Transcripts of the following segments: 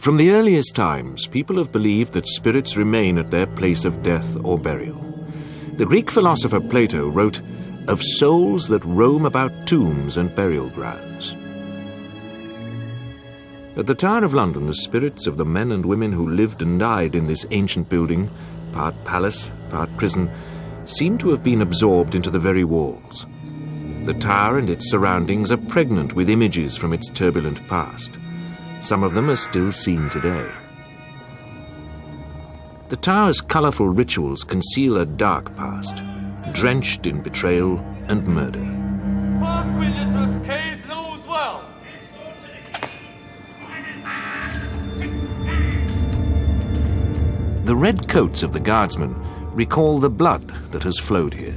From the earliest times, people have believed that spirits remain at their place of death or burial. The Greek philosopher Plato wrote of souls that roam about tombs and burial grounds. At the Tower of London, the spirits of the men and women who lived and died in this ancient building, part palace, part prison, seem to have been absorbed into the very walls. The tower and its surroundings are pregnant with images from its turbulent past. Some of them are still seen today. The tower's colourful rituals conceal a dark past, drenched in betrayal and murder. First witness was case knows well. The red coats of the guardsmen recall the blood that has flowed here.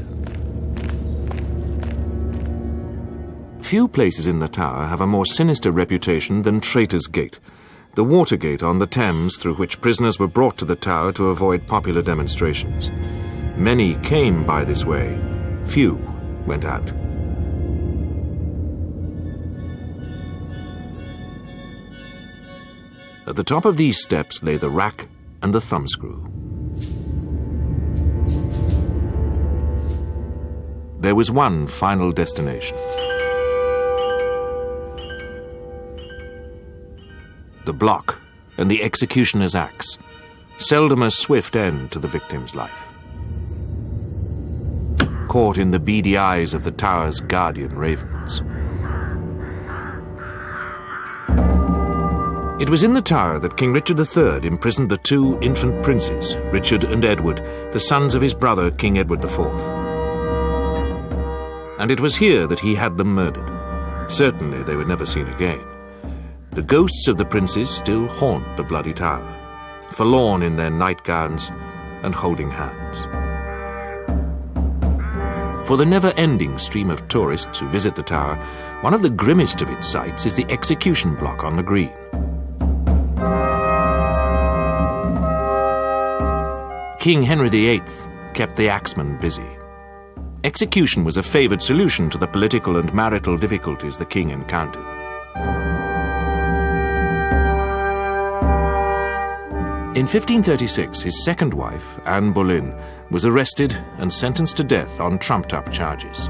Few places in the tower have a more sinister reputation than Traitor's Gate, the Watergate on the Thames through which prisoners were brought to the tower to avoid popular demonstrations. Many came by this way, few went out. At the top of these steps lay the rack and the thumbscrew. There was one final destination. The block and the executioner's axe, seldom a swift end to the victim's life. Caught in the beady eyes of the tower's guardian ravens. It was in the tower that King Richard III imprisoned the two infant princes, Richard and Edward, the sons of his brother King Edward IV. And it was here that he had them murdered. Certainly they were never seen again. The ghosts of the princes still haunt the bloody tower, forlorn in their nightgowns and holding hands. For the never-ending stream of tourists who visit the tower, one of the grimmest of its sights is the execution block on the green. King Henry VIII kept the axemen busy. Execution was a favoured solution to the political and marital difficulties the king encountered. In 1536, his second wife, Anne Boleyn, was arrested and sentenced to death on trumped-up charges.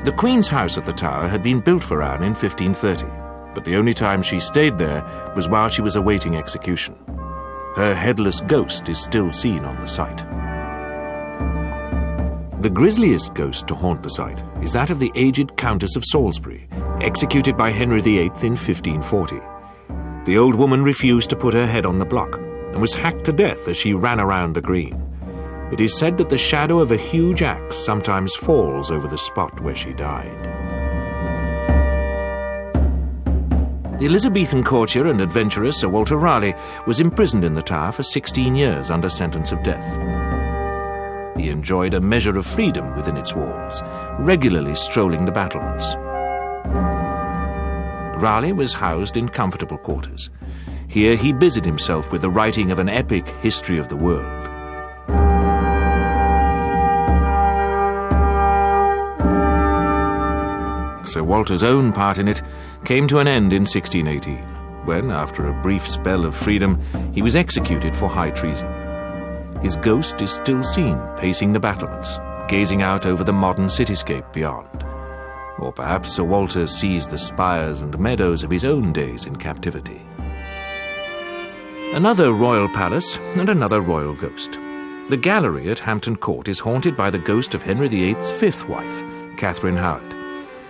The Queen's house at the Tower had been built for Anne in 1530, but the only time she stayed there was while she was awaiting execution. Her headless ghost is still seen on the site. The grisliest ghost to haunt the site is that of the aged Countess of Salisbury, executed by Henry VIII in 1540. The old woman refused to put her head on the block and was hacked to death as she ran around the green. It is said that the shadow of a huge axe sometimes falls over the spot where she died. The Elizabethan courtier and adventurer Sir Walter Raleigh was imprisoned in the Tower for 16 years under sentence of death. He enjoyed a measure of freedom within its walls, regularly strolling the battlements. Raleigh was housed in comfortable quarters. Here he busied himself with the writing of an epic history of the world. Sir Walter's own part in it came to an end in 1618, when, after a brief spell of freedom, he was executed for high treason. his ghost is still seen pacing the battlements, gazing out over the modern cityscape beyond. Or perhaps Sir Walter sees the spires and meadows of his own days in captivity. Another royal palace and another royal ghost. The gallery at Hampton Court is haunted by the ghost of Henry VIII's fifth wife, Catherine Howard.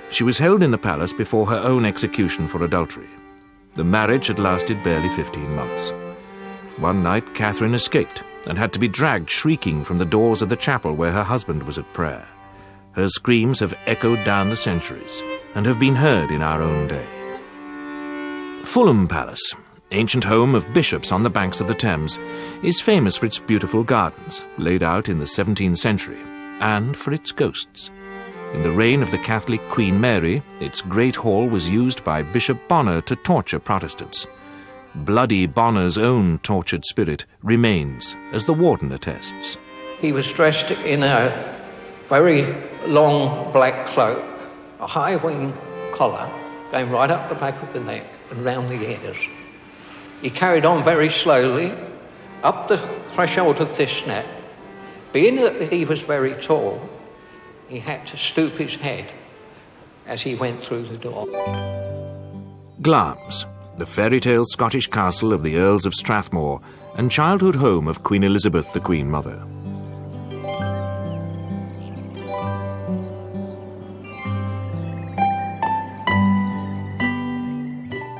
She was held in the palace before her own execution for adultery. The marriage had lasted barely 15 months. One night, Catherine escaped and had to be dragged shrieking from the doors of the chapel where her husband was at prayer. Her screams have echoed down the centuries and have been heard in our own day. Fulham Palace, ancient home of bishops on the banks of the Thames, is famous for its beautiful gardens, laid out in the 17th century, and for its ghosts. In the reign of the Catholic Queen Mary, its Great Hall was used by Bishop Bonner to torture Protestants. Bloody Bonner's own tortured spirit remains, as the warden attests. He was dressed in a very long black cloak, a high wing collar going right up the back of the neck and round the ears. He carried on very slowly up the threshold of this net. Being that he was very tall, he had to stoop his head as he went through the door. Glamis, the fairy-tale Scottish castle of the Earls of Strathmore and childhood home of Queen Elizabeth, the Queen Mother.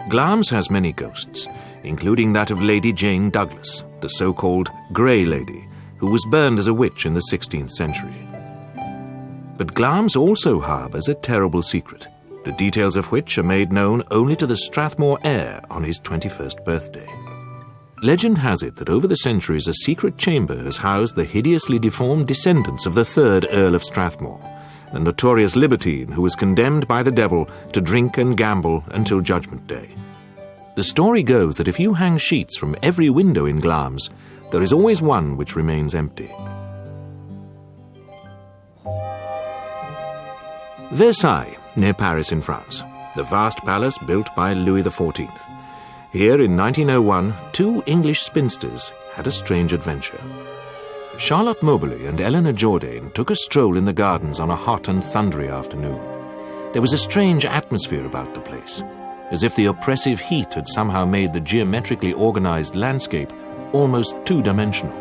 Glamis has many ghosts, including that of Lady Jane Douglas, the so-called Grey Lady, who was burned as a witch in the 16th century. But Glamis also harbours a terrible secret, the details of which are made known only to the Strathmore heir on his 21st birthday. Legend has it that over the centuries a secret chamber has housed the hideously deformed descendants of the third Earl of Strathmore, a notorious libertine who was condemned by the devil to drink and gamble until Judgment Day. The story goes that if you hang sheets from every window in Glamis, there is always one which remains empty. Versailles, near Paris in France, the vast palace built by Louis XIV. Here in 1901, two English spinsters had a strange adventure. Charlotte Moberly and Eleanor Jourdain took a stroll in the gardens on a hot and thundery afternoon. There was a strange atmosphere about the place, as if the oppressive heat had somehow made the geometrically organized landscape almost two-dimensional.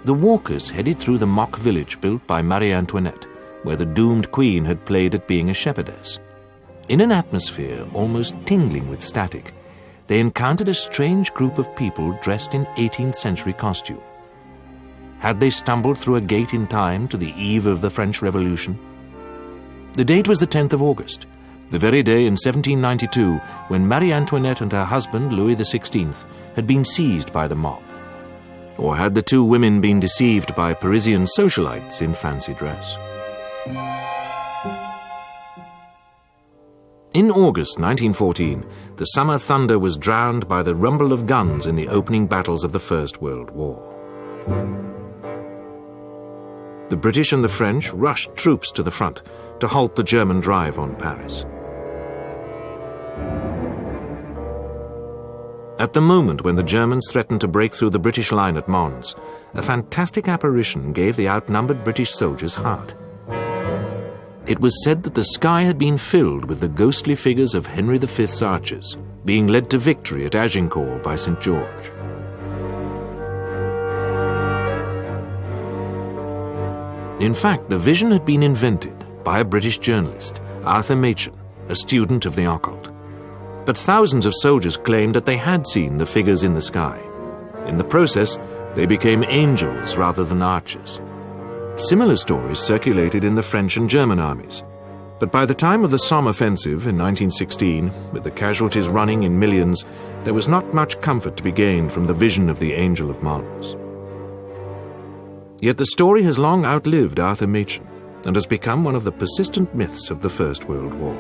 The walkers headed through the mock village built by Marie Antoinette, where the doomed queen had played at being a shepherdess. In an atmosphere almost tingling with static, they encountered a strange group of people dressed in 18th century costume. Had they stumbled through a gate in time to the eve of the French Revolution? The date was the 10th of August, the very day in 1792 when Marie Antoinette and her husband, Louis XVI, had been seized by the mob. Or had the two women been deceived by Parisian socialites in fancy dress? In August 1914, the summer thunder was drowned by the rumble of guns in the opening battles of the First World War. The British and the French rushed troops to the front to halt the German drive on Paris. At the moment when the Germans threatened to break through the British line at Mons, a fantastic apparition gave the outnumbered British soldiers heart. It was said that the sky had been filled with the ghostly figures of Henry V's archers, being led to victory at Agincourt by St. George. In fact, the vision had been invented by a British journalist, Arthur Machen, a student of the occult. But thousands of soldiers claimed that they had seen the figures in the sky. In the process, they became angels rather than archers. Similar stories circulated in the French and German armies. But by the time of the Somme offensive in 1916, with the casualties running in millions, there was not much comfort to be gained from the vision of the Angel of Mons. Yet the story has long outlived Arthur Machen and has become one of the persistent myths of the First World War.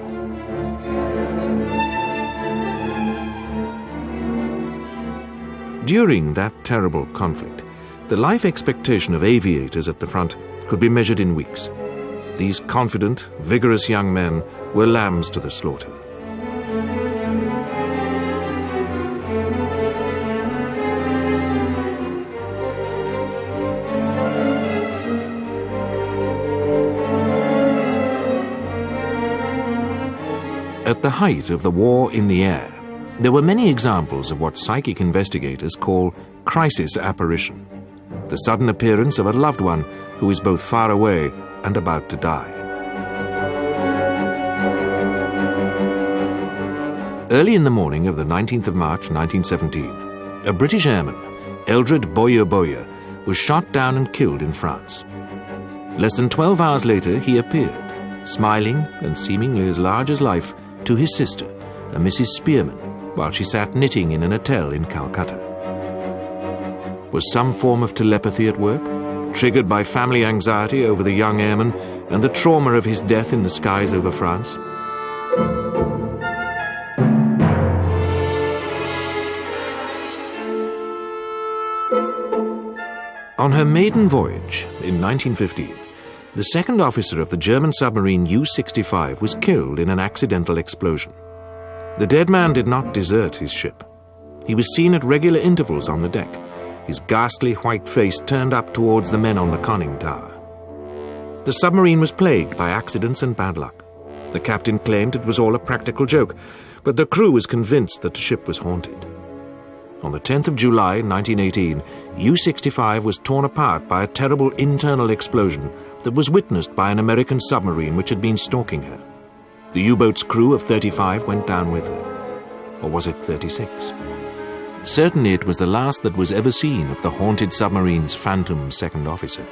During that terrible conflict, the life expectation of aviators at the front could be measured in weeks. These confident, vigorous young men were lambs to the slaughter. the height of the war in the air, there were many examples of what psychic investigators call crisis apparition, the sudden appearance of a loved one who is both far away and about to die. Early in the morning of the 19th of March 1917, a British airman, Eldred Boyer, was shot down and killed in France. Less than 12 hours later, he appeared, smiling and seemingly as large as life, to his sister, a Mrs. Spearman, while she sat knitting in an hotel in Calcutta. Was some form of telepathy at work, triggered by family anxiety over the young airman and the trauma of his death in the skies over France? On her maiden voyage in 1915, the second officer of the German submarine U-65 was killed in an accidental explosion. The dead man did not desert his ship. He was seen at regular intervals on the deck, his ghastly white face turned up towards the men on the conning tower. The submarine was plagued by accidents and bad luck. The captain claimed it was all a practical joke, but the crew was convinced that the ship was haunted. On the 10th of July 1918, U-65 was torn apart by a terrible internal explosion that was witnessed by an American submarine which had been stalking her. The U-boat's crew of 35 went down with her. Or was it 36? Certainly it was the last that was ever seen of the haunted submarine's phantom second officer.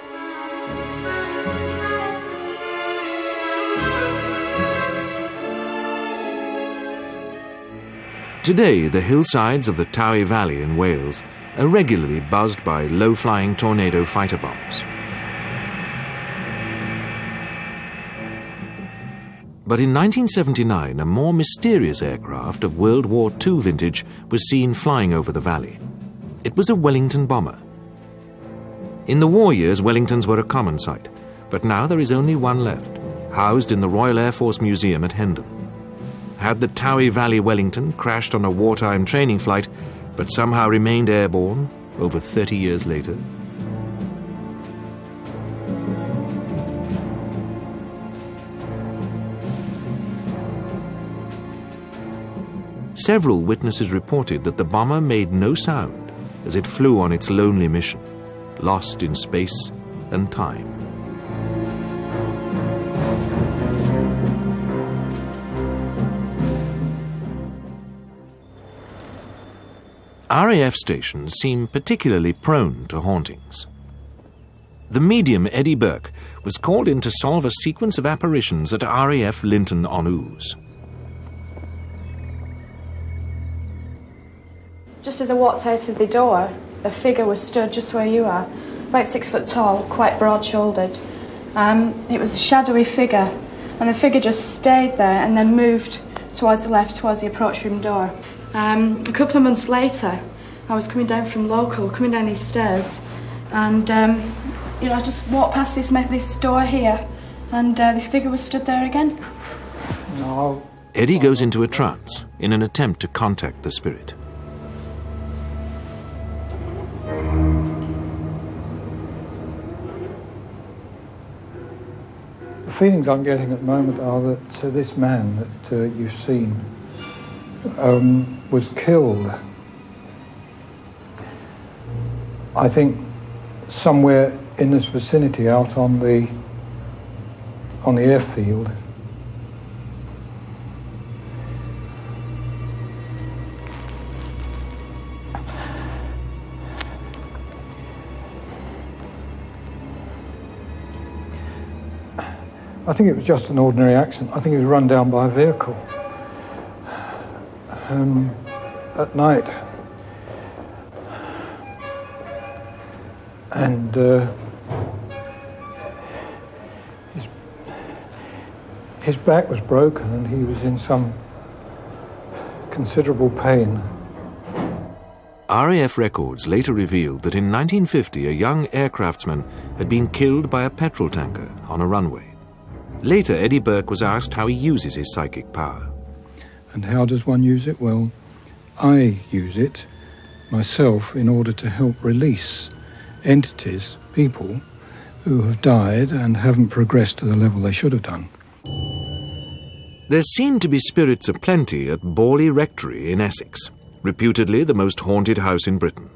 Today, the hillsides of the Towy Valley in Wales are regularly buzzed by low-flying Tornado fighter bombers. But in 1979, a more mysterious aircraft of World War II vintage was seen flying over the valley. It was a Wellington bomber. In the war years, Wellingtons were a common sight, but now there is only one left, housed in the Royal Air Force Museum at Hendon. Had the Towy Valley Wellington crashed on a wartime training flight, but somehow remained airborne over 30 years later? Several witnesses reported that the bomber made no sound as it flew on its lonely mission, lost in space and time. RAF stations seem particularly prone to hauntings. The medium Eddie Burke was called in to solve a sequence of apparitions at RAF Linton-on-Ouse. Just as I walked out of the door, a figure was stood just where you are, about 6 foot tall, quite broad-shouldered. It was a shadowy figure, and the figure just stayed there and then moved towards the left, towards the approach room door. A couple of months later, I was coming down from local, coming down these stairs, and I just walked past this door here, and this figure was stood there again. No. Eddie goes into a trance in an attempt to contact the spirit. The feelings I'm getting at the moment are that this man that you've seen was killed, I think, somewhere in this vicinity out on the airfield. I think it was just an ordinary accident. I think he was run down by a vehicle at night. And his back was broken and he was in some considerable pain. RAF records later revealed that in 1950 a young aircraftsman had been killed by a petrol tanker on a runway. Later, Eddie Burke was asked how he uses his psychic power. And how does one use it? Well, I use it myself in order to help release entities, people who have died and haven't progressed to the level they should have done. There seemed to be spirits aplenty at Borley Rectory in Essex, reputedly the most haunted house in Britain.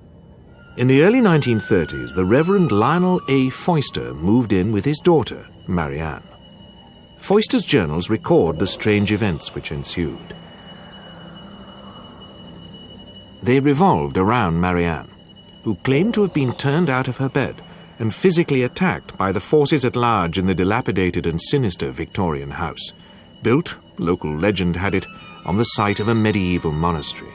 In the early 1930s, the Reverend Lionel A. Foyster moved in with his daughter, Marianne. Foyster's journals record the strange events which ensued. They revolved around Marianne, who claimed to have been turned out of her bed and physically attacked by the forces at large in the dilapidated and sinister Victorian house, built, local legend had it, on the site of a medieval monastery.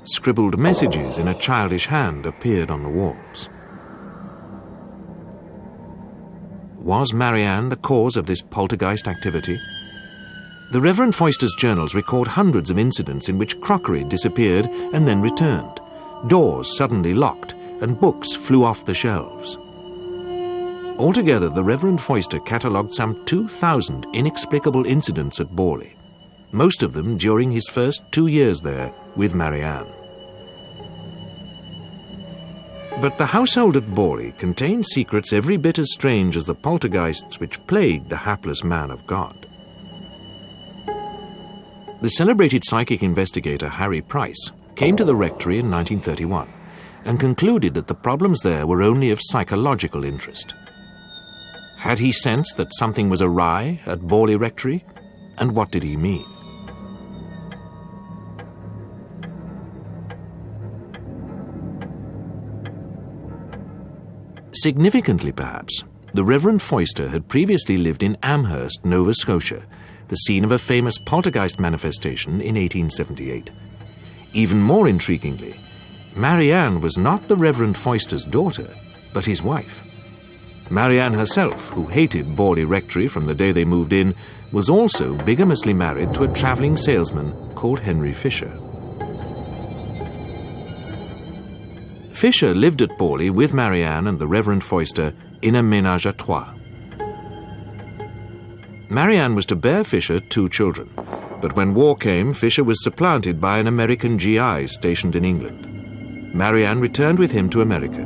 Scribbled messages in a childish hand appeared on the walls. Was Marianne the cause of this poltergeist activity? The Reverend Foyster's journals record hundreds of incidents in which crockery disappeared and then returned, doors suddenly locked, and books flew off the shelves. Altogether, the Reverend Foyster catalogued some 2,000 inexplicable incidents at Borley, most of them during his first 2 years there with Marianne. But the household at Borley contained secrets every bit as strange as the poltergeists which plagued the hapless man of God. The celebrated psychic investigator Harry Price came to the rectory in 1931 and concluded that the problems there were only of psychological interest. Had he sensed that something was awry at Borley Rectory? And what did he mean? Significantly, perhaps, the Reverend Foyster had previously lived in Amherst, Nova Scotia, the scene of a famous poltergeist manifestation in 1878. Even more intriguingly, Marianne was not the Reverend Foyster's daughter, but his wife. Marianne herself, who hated Borley Rectory from the day they moved in, was also bigamously married to a travelling salesman called Henry Fisher. Fisher lived at Borley with Marianne and the Reverend Foyster in a ménage à trois. Marianne was to bear Fisher 2 children, but when war came, Fisher was supplanted by an American GI stationed in England. Marianne returned with him to America,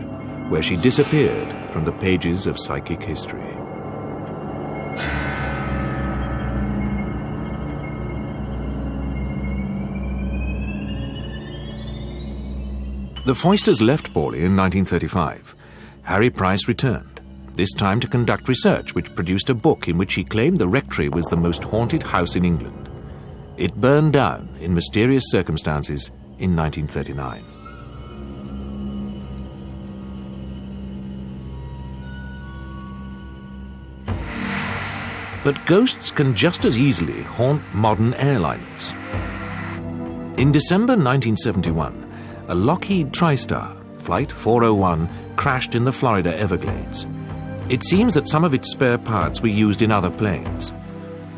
where she disappeared from the pages of psychic history. The Foysters left Borley in 1935. Harry Price returned, this time to conduct research which produced a book in which he claimed the rectory was the most haunted house in England. It burned down in mysterious circumstances in 1939. But ghosts can just as easily haunt modern airliners. In December 1971, a Lockheed TriStar, Flight 401, crashed in the Florida Everglades. It seems that some of its spare parts were used in other planes.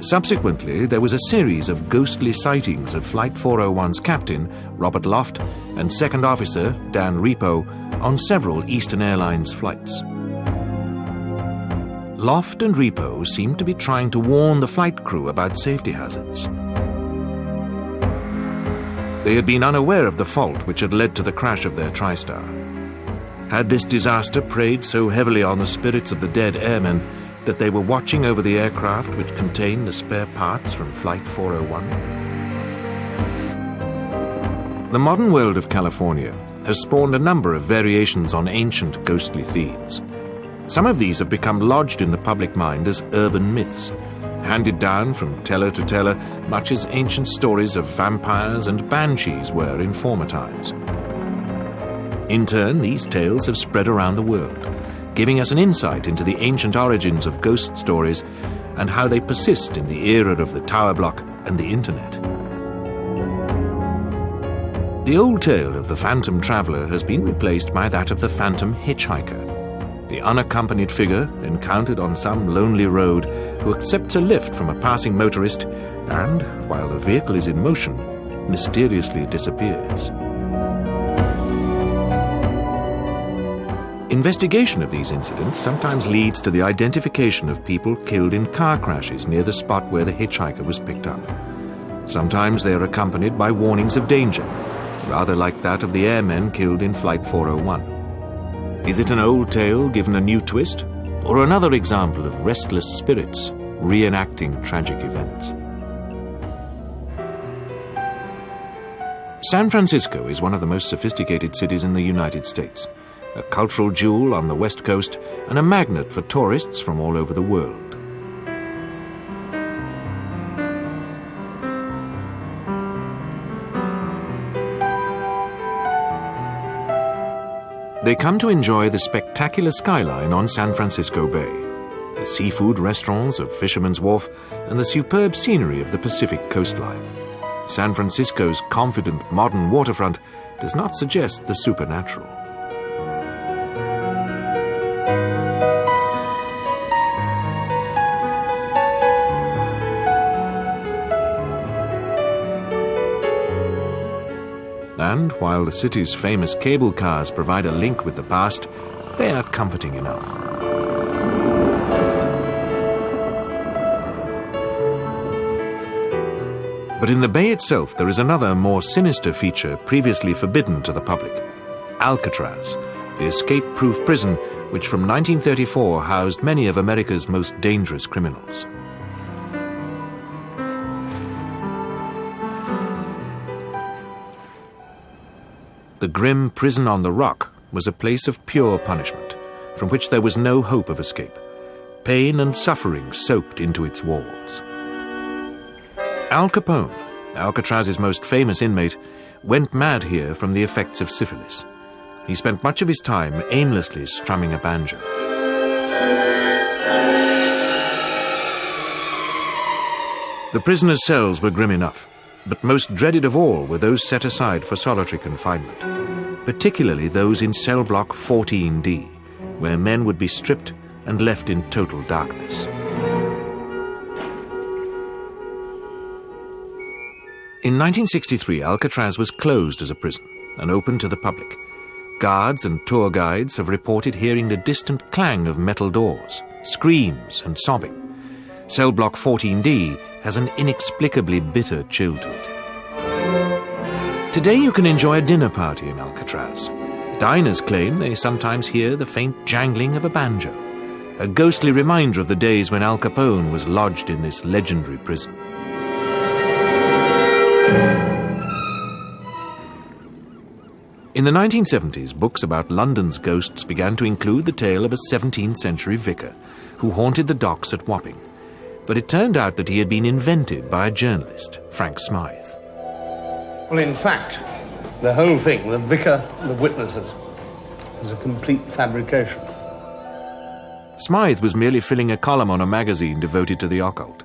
Subsequently, there was a series of ghostly sightings of Flight 401's captain, Robert Loft, and second officer, Dan Repo, on several Eastern Airlines flights. Loft and Repo seemed to be trying to warn the flight crew about safety hazards. They had been unaware of the fault which had led to the crash of their TriStar. Had this disaster preyed so heavily on the spirits of the dead airmen that they were watching over the aircraft which contained the spare parts from Flight 401? The modern world of California has spawned a number of variations on ancient ghostly themes. Some of these have become lodged in the public mind as urban myths, handed down from teller to teller, much as ancient stories of vampires and banshees were in former times. In turn, these tales have spread around the world, giving us an insight into the ancient origins of ghost stories and how they persist in the era of the tower block and the internet. The old tale of the phantom traveller has been replaced by that of the phantom hitchhiker, the unaccompanied figure encountered on some lonely road who accepts a lift from a passing motorist and, while the vehicle is in motion, mysteriously disappears. Investigation of these incidents sometimes leads to the identification of people killed in car crashes near the spot where the hitchhiker was picked up. Sometimes they are accompanied by warnings of danger, rather like that of the airmen killed in Flight 401. Is it an old tale given a new twist, or another example of restless spirits reenacting tragic events. San Francisco is one of the most sophisticated cities in the United States, a cultural jewel on the West Coast and a magnet for tourists from all over the world. They come to enjoy the spectacular skyline on San Francisco Bay, the seafood restaurants of Fisherman's Wharf, and the superb scenery of the Pacific coastline. San Francisco's confident modern waterfront does not suggest the supernatural. And while the city's famous cable cars provide a link with the past, they are comforting enough. But in the bay itself there is another, more sinister feature previously forbidden to the public: Alcatraz, the escape-proof prison which from 1934 housed many of America's most dangerous criminals. The grim prison on the Rock was a place of pure punishment, from which there was no hope of escape. Pain and suffering soaked into its walls. Al Capone, Alcatraz's most famous inmate, went mad here from the effects of syphilis. He spent much of his time aimlessly strumming a banjo. The prisoners' cells were grim enough, but most dreaded of all were those set aside for solitary confinement, particularly those in cell block 14D, where men would be stripped and left in total darkness. In 1963, Alcatraz was closed as a prison and open to the public. Guards and tour guides have reported hearing the distant clang of metal doors, screams and sobbing. Cell block 14D has an inexplicably bitter chill to it. Today you can enjoy a dinner party in Alcatraz. Diners claim they sometimes hear the faint jangling of a banjo, a ghostly reminder of the days when Al Capone was lodged in this legendary prison. In the 1970s, books about London's ghosts began to include the tale of a 17th century vicar who haunted the docks at Wapping. But it turned out that he had been invented by a journalist, Frank Smythe. Well, in fact, the whole thing, the vicar and the witnesses, was a complete fabrication. Smythe was merely filling a column on a magazine devoted to the occult.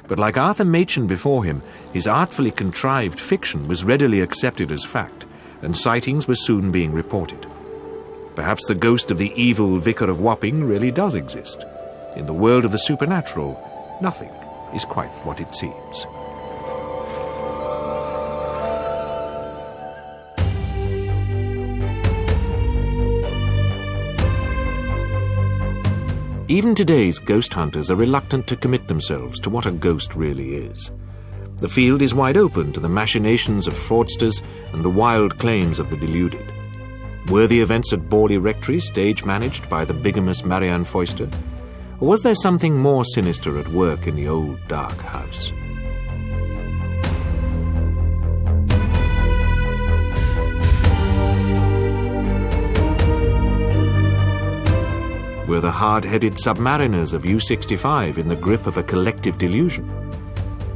But like Arthur Machen before him, his artfully contrived fiction was readily accepted as fact, and sightings were soon being reported. Perhaps the ghost of the evil vicar of Wapping really does exist. In the world of the supernatural, nothing is quite what it seems. Even today's ghost hunters are reluctant to commit themselves to what a ghost really is. The field is wide open to the machinations of fraudsters and the wild claims of the deluded. Were the events at Borley Rectory stage-managed by the bigamous Marianne Foyster? Or was there something more sinister at work in the old dark house? Were the hard-headed submariners of U-65 in the grip of a collective delusion?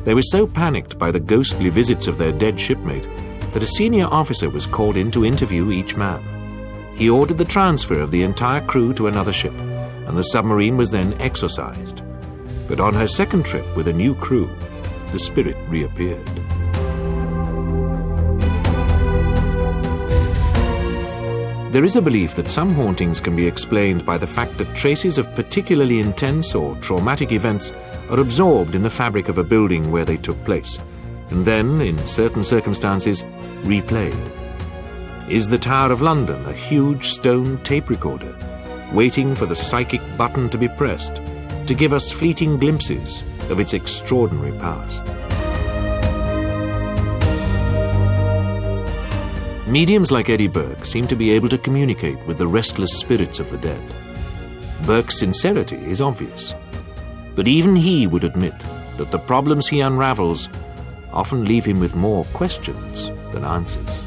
They were so panicked by the ghostly visits of their dead shipmate that a senior officer was called in to interview each man. He ordered the transfer of the entire crew to another ship, and the submarine was then exorcised. But on her second trip with a new crew, the spirit reappeared. There is a belief that some hauntings can be explained by the fact that traces of particularly intense or traumatic events are absorbed in the fabric of a building where they took place, and then, in certain circumstances, replayed. Is the Tower of London a huge stone tape recorder, waiting for the psychic button to be pressed to give us fleeting glimpses of its extraordinary past? Mediums like Eddie Burke seem to be able to communicate with the restless spirits of the dead. Burke's sincerity is obvious, but even he would admit that the problems he unravels often leave him with more questions than answers.